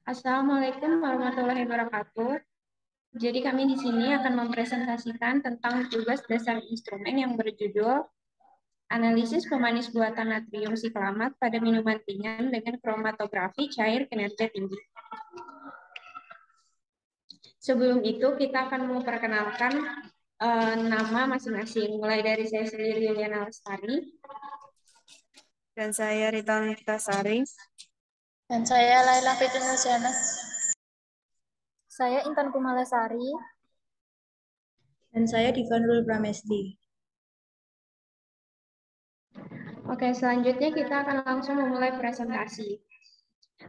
Assalamualaikum warahmatullahi wabarakatuh. Jadi kami di sini akan mempresentasikan tentang tugas dasar instrumen yang berjudul Analisis Pemanis Buatan Natrium Siklamat pada Minuman Ringan dengan Kromatografi Cair Kinerja Tinggi. Sebelum itu kita akan memperkenalkan nama masing-masing, mulai dari saya sendiri Yuliana Lestari. Dan saya Rita Niktasari. Dan saya Laila Fitrinurjana. Saya Intan Kumalasari. Dan saya Diva Nurul Pramesti. Oke, selanjutnya kita akan langsung memulai presentasi.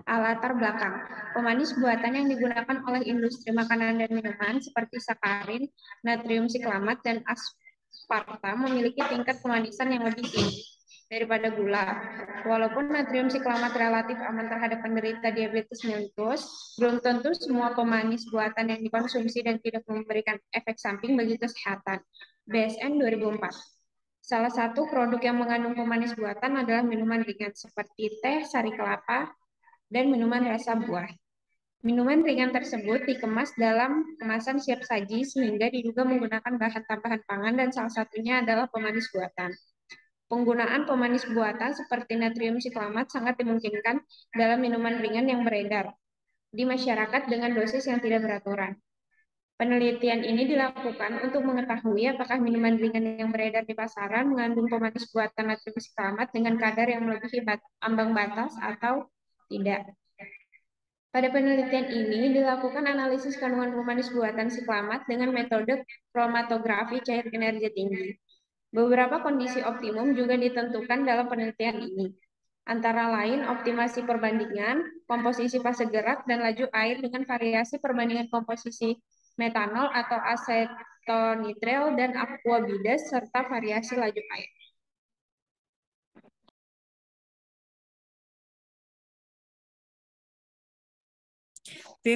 Latar belakang. Pemanis buatan yang digunakan oleh industri makanan dan minuman seperti sakarin, natrium siklamat, dan aspartam memiliki tingkat pemanisan yang lebih tinggi daripada gula. Walaupun natrium siklamat relatif aman terhadap penderita diabetes mellitus, belum tentu semua pemanis buatan yang dikonsumsi dan tidak memberikan efek samping bagi kesehatan. BSN 2004. Salah satu produk yang mengandung pemanis buatan adalah minuman ringan seperti teh, sari kelapa, dan minuman rasa buah. Minuman ringan tersebut dikemas dalam kemasan siap saji sehingga diduga menggunakan bahan tambahan pangan dan salah satunya adalah pemanis buatan. Penggunaan pemanis buatan seperti natrium siklamat sangat dimungkinkan dalam minuman ringan yang beredar di masyarakat dengan dosis yang tidak beraturan. Penelitian ini dilakukan untuk mengetahui apakah minuman ringan yang beredar di pasaran mengandung pemanis buatan natrium siklamat dengan kadar yang melebihi ambang batas atau tidak. Pada penelitian ini dilakukan analisis kandungan pemanis buatan siklamat dengan metode kromatografi cair kinerja tinggi. Beberapa kondisi optimum juga ditentukan dalam penelitian ini, antara lain optimasi perbandingan, komposisi fase gerak, dan laju air dengan variasi perbandingan komposisi metanol atau asetonitril dan aquabides, serta variasi laju air.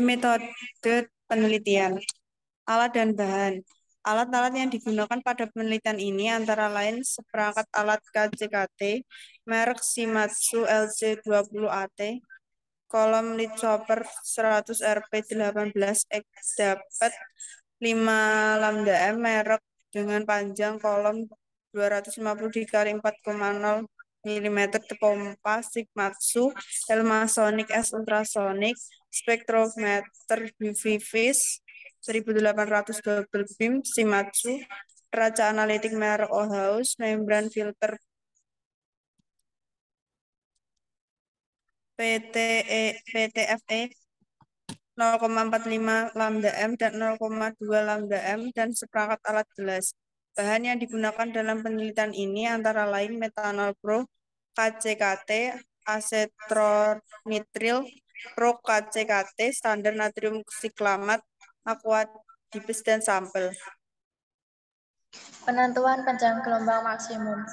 Metode penelitian. Alat dan bahan. Alat-alat yang digunakan pada penelitian ini antara lain seperangkat alat KCKT, merek Shimadzu LC20AT, kolom lead chopper 100 RP18X dapat 5 lambda M, merek dengan panjang kolom 250 dikali 4,0 mm, pompa Shimadzu, Elmasonic S ultrasonic, spektrometer UV vis 1800 double beam Shimadzu, raca analitik merek Ohaus, membran filter PTFE 0,45 lambda M dan 0,2 lambda M, dan seperangkat alat gelas. Bahan yang digunakan dalam penelitian ini antara lain metanol pro, KCKT, asetronitril, pro KCKT, standar natrium siklamat, aquadibes, dan sampel. Penentuan panjang gelombang maksimum.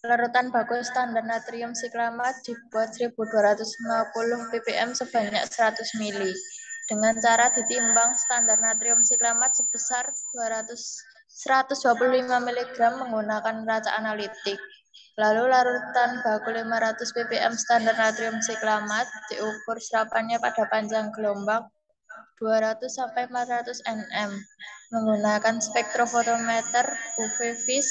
Larutan baku standar natrium siklamat dibuat 1250 ppm sebanyak 100 ml dengan cara ditimbang standar natrium siklamat sebesar 125 mg menggunakan raca analitik. Lalu larutan baku 500 ppm standar natrium siklamat diukur serapannya pada panjang gelombang 200 sampai 400 nm menggunakan spektrofotometer UV vis,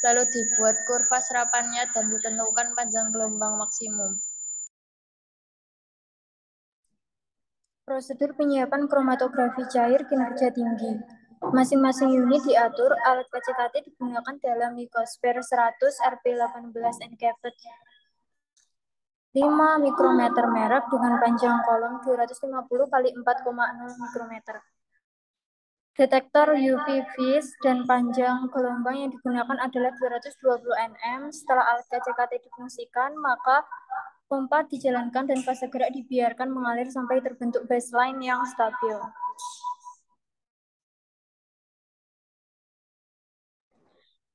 lalu dibuat kurva serapannya dan ditentukan panjang gelombang maksimum. Prosedur penyiapan kromatografi cair kinerja tinggi. Masing-masing unit diatur, alat KCKT digunakan dalam mikosfer 100 RP18 encapsulated 5 mikrometer merek dengan panjang kolom 250 kali 4,0 mikrometer. Detektor UV vis dan panjang gelombang yang digunakan adalah 220 nm. Setelah alat KCKT difungsikan, maka pompa dijalankan dan fase gerak dibiarkan mengalir sampai terbentuk baseline yang stabil.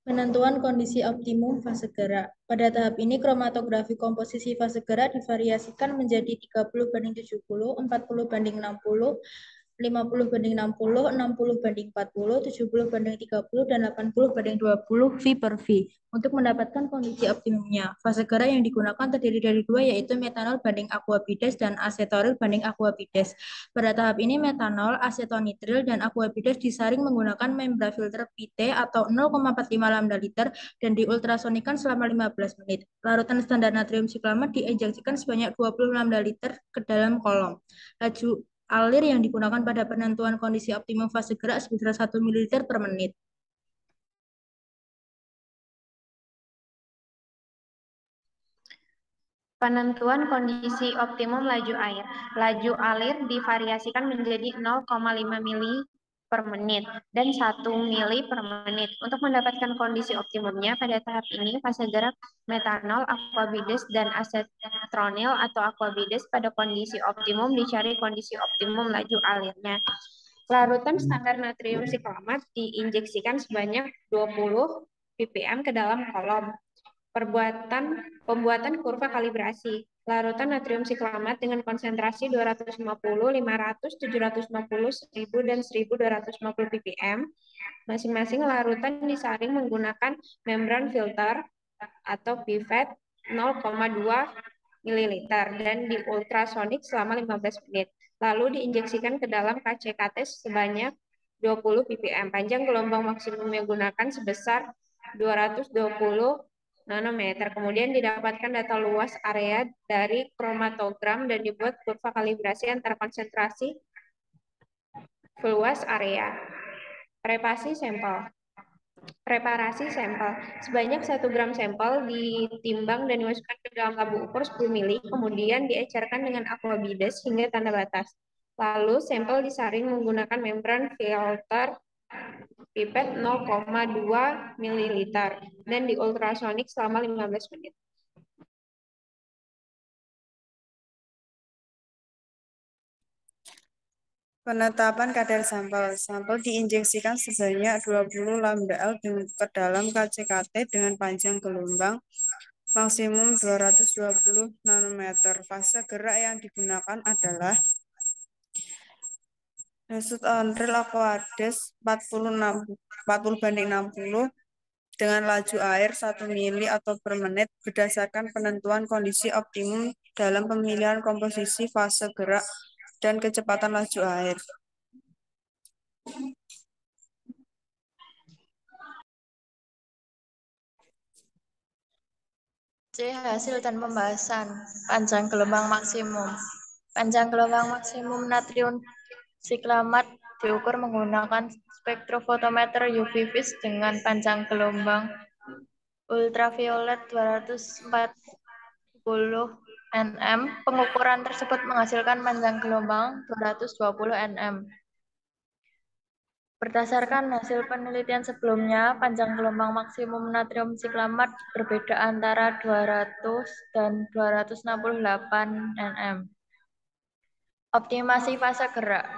Penentuan kondisi optimum fase gerak. Pada tahap ini, kromatografi komposisi fase gerak divariasikan menjadi 30/70, 40/60, 50/60, 60/40, 70/30, dan 80/20 V per V. Untuk mendapatkan kondisi optimumnya, fase gerak yang digunakan terdiri dari dua, yaitu metanol banding aquabides dan asetoril banding aquabides. Pada tahap ini, metanol, asetonitril, dan aquabides disaring menggunakan membran filter PT atau 0,45 lambda liter dan diultrasonikan selama 15 menit. Larutan standar natrium siklamat diinjeksikan sebanyak 20 lambda liter ke dalam kolom. Laju alir yang digunakan pada penentuan kondisi optimum fase gerak sebesar 1 ml per menit. Penentuan kondisi optimum laju air. Laju alir divariasikan menjadi 0,5 mili per menit dan 1 mili per menit. Untuk mendapatkan kondisi optimumnya, pada tahap ini fase gerak metanol, aquabides, dan asetronil atau aquabides pada kondisi optimum dicari kondisi optimum laju alirnya. Larutan standar natrium siklamat diinjeksikan sebanyak 20 ppm ke dalam kolom. Pembuatan kurva kalibrasi. Larutan natrium siklamat dengan konsentrasi 250, 500, 750, 1000, dan 1250 ppm. Masing-masing larutan disaring menggunakan membran filter atau pipet 0,2 ml dan diultrasonik selama 15 menit. Lalu diinjeksikan ke dalam KCKT sebanyak 20 ppm. Panjang gelombang maksimum yang digunakan sebesar 220 nanometer. Kemudian didapatkan data luas area dari kromatogram dan dibuat kurva kalibrasi antara konsentrasi luas area. Preparasi sampel. Sebanyak 1 gram sampel ditimbang dan dimasukkan ke dalam labu ukur 10 mili, kemudian diecerkan dengan aquabides hingga tanda batas. Lalu sampel disaring menggunakan membran filter pipet 0,2 ml dan diultrasonik selama 15 menit. Penetapan kadar sampel. Sampel diinjeksikan sebanyak 20 lambda L ke dalam KCKT dengan panjang gelombang maksimum 220 nanometer. Fase gerak yang digunakan adalah asetonil aquabides 40/60 dengan laju air 1 mili atau per menit berdasarkan penentuan kondisi optimum dalam pemilihan komposisi fase gerak dan kecepatan laju air. C. Hasil dan pembahasan. Panjang gelombang maksimum. Panjang gelombang maksimum natrium siklamat diukur menggunakan spektrofotometer UV vis dengan panjang gelombang ultraviolet 240 nm. Pengukuran tersebut menghasilkan panjang gelombang 220 nm. Berdasarkan hasil penelitian sebelumnya, panjang gelombang maksimum natrium siklamat berbeda antara 200 dan 268 nm. Optimasi fase gerak.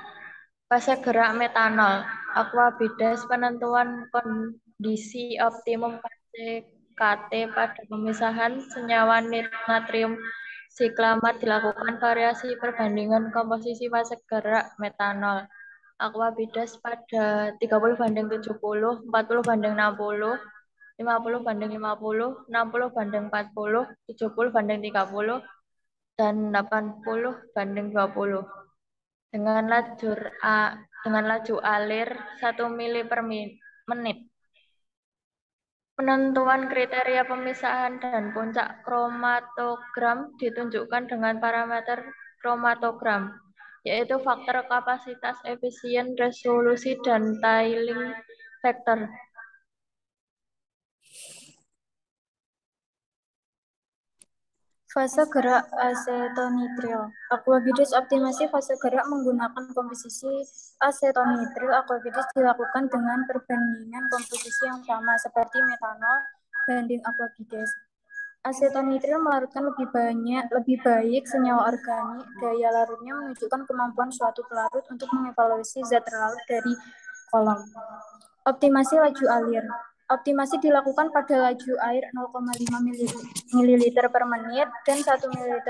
Fase gerak metanol, aquabides. Penentuan kondisi optimum KCKT pada pemisahan senyawa natrium siklamat dilakukan variasi perbandingan komposisi fase gerak metanol. Aquabides pada 30/70, 40/60, 50/50, 60/40, 70/30, dan 80/20 dengan laju alir 1 mili per menit. Penentuan kriteria pemisahan dan puncak kromatogram ditunjukkan dengan parameter kromatogram, yaitu faktor kapasitas, efisien, resolusi, dan tiling factor. Fase gerak asetonitril. Aquabides optimasi fase gerak menggunakan komposisi asetonitril. Aquabides dilakukan dengan perbandingan komposisi yang sama seperti metanol banding aquabides. Asetonitril melarutkan lebih baik senyawa organik. Daya larutnya menunjukkan kemampuan suatu pelarut untuk mengevaluasi zat terlarut dari kolom. Optimasi laju alir. Optimasi dilakukan pada laju air 0,5 ml per menit dan 1 ml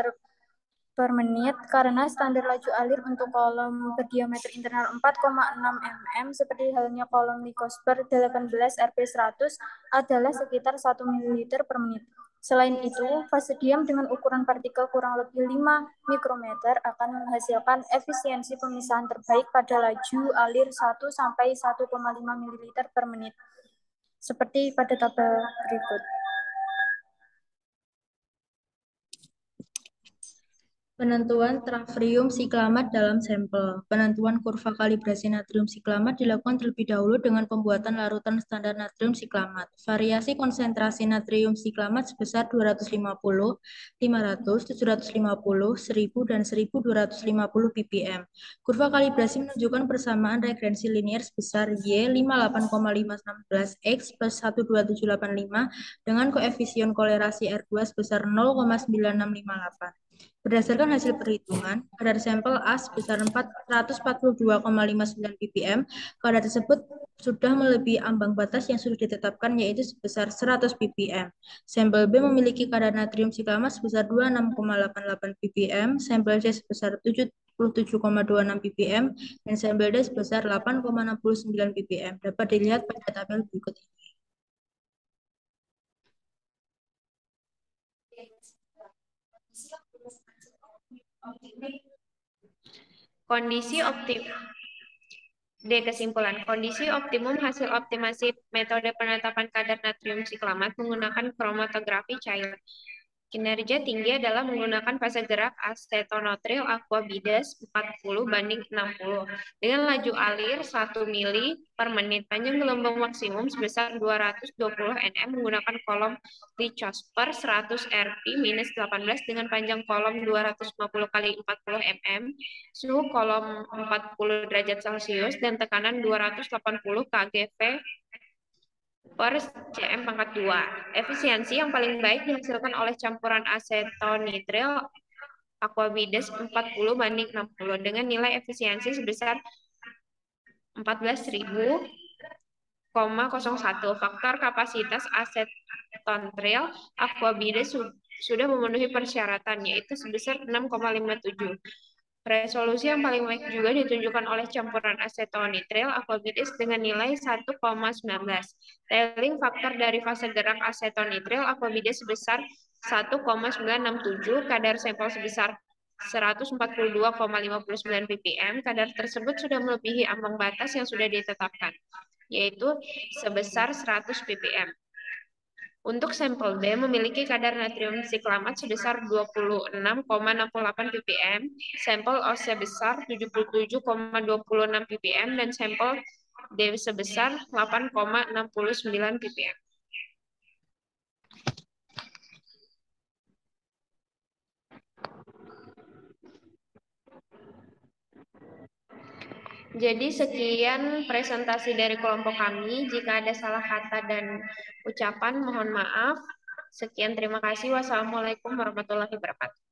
per menit karena standar laju alir untuk kolom berdiameter internal 4,6 mm seperti halnya kolom Lycosper 18 RP100 adalah sekitar 1 ml per menit. Selain itu, fase diam dengan ukuran partikel kurang lebih 5 mikrometer akan menghasilkan efisiensi pemisahan terbaik pada laju alir 1 sampai 1,5 ml per menit. Seperti pada tabel berikut. Penentuan trafrium siklamat dalam sampel. Penentuan kurva kalibrasi natrium siklamat dilakukan terlebih dahulu dengan pembuatan larutan standar natrium siklamat. Variasi konsentrasi natrium siklamat sebesar 250, 500, 750, 1000, dan 1250 ppm. Kurva kalibrasi menunjukkan persamaan referensi linear sebesar Y 58,516X plus 12785 dengan koefisien kolerasi R2 sebesar 0,9658. Berdasarkan hasil perhitungan, kadar sampel A sebesar 442,59 ppm. Kadar tersebut sudah melebihi ambang batas yang sudah ditetapkan, yaitu sebesar 100 ppm. Sampel B memiliki kadar natrium siklamat sebesar 26,88 ppm, sampel C sebesar 77,26 ppm, dan sampel D sebesar 8,69 ppm. Dapat dilihat pada tabel berikut ini. Kondisi kesimpulan. Kondisi optimum hasil optimasi metode penetapan kadar natrium siklamat menggunakan kromatografi cair. Kinerja tinggi adalah menggunakan fase gerak asetonotril aquabides 40:60 dengan laju alir 1 mili per menit. Panjang gelombang maksimum sebesar 220 nm menggunakan kolom Lycosper 100 Rp-18 dengan panjang kolom 250 x 40 mm, suhu kolom 40 derajat Celcius dan tekanan 280 kgV per cm pangkat 2. Efisiensi yang paling baik dihasilkan oleh campuran asetonitril aquabides 40:60 dengan nilai efisiensi sebesar 14.000,01. Faktor kapasitas asetontril aquabides sudah memenuhi persyaratan, yaitu sebesar 6,57. Resolusi yang paling baik juga ditunjukkan oleh campuran asetonitril aquabides dengan nilai 1,19. Tailing faktor dari fase gerak asetonitril aquabides sebesar 1,967, kadar sampel sebesar 142,59 ppm. Kadar tersebut sudah melebihi ambang batas yang sudah ditetapkan, yaitu sebesar 100 ppm. Untuk sampel B memiliki kadar natrium siklamat sebesar 26,68 ppm, sampel O sebesar 77,26 ppm, dan sampel D sebesar 8,69 ppm. Jadi sekian presentasi dari kelompok kami. Jika ada salah kata dan ucapan, mohon maaf. Sekian, terima kasih. Wassalamualaikum warahmatullahi wabarakatuh.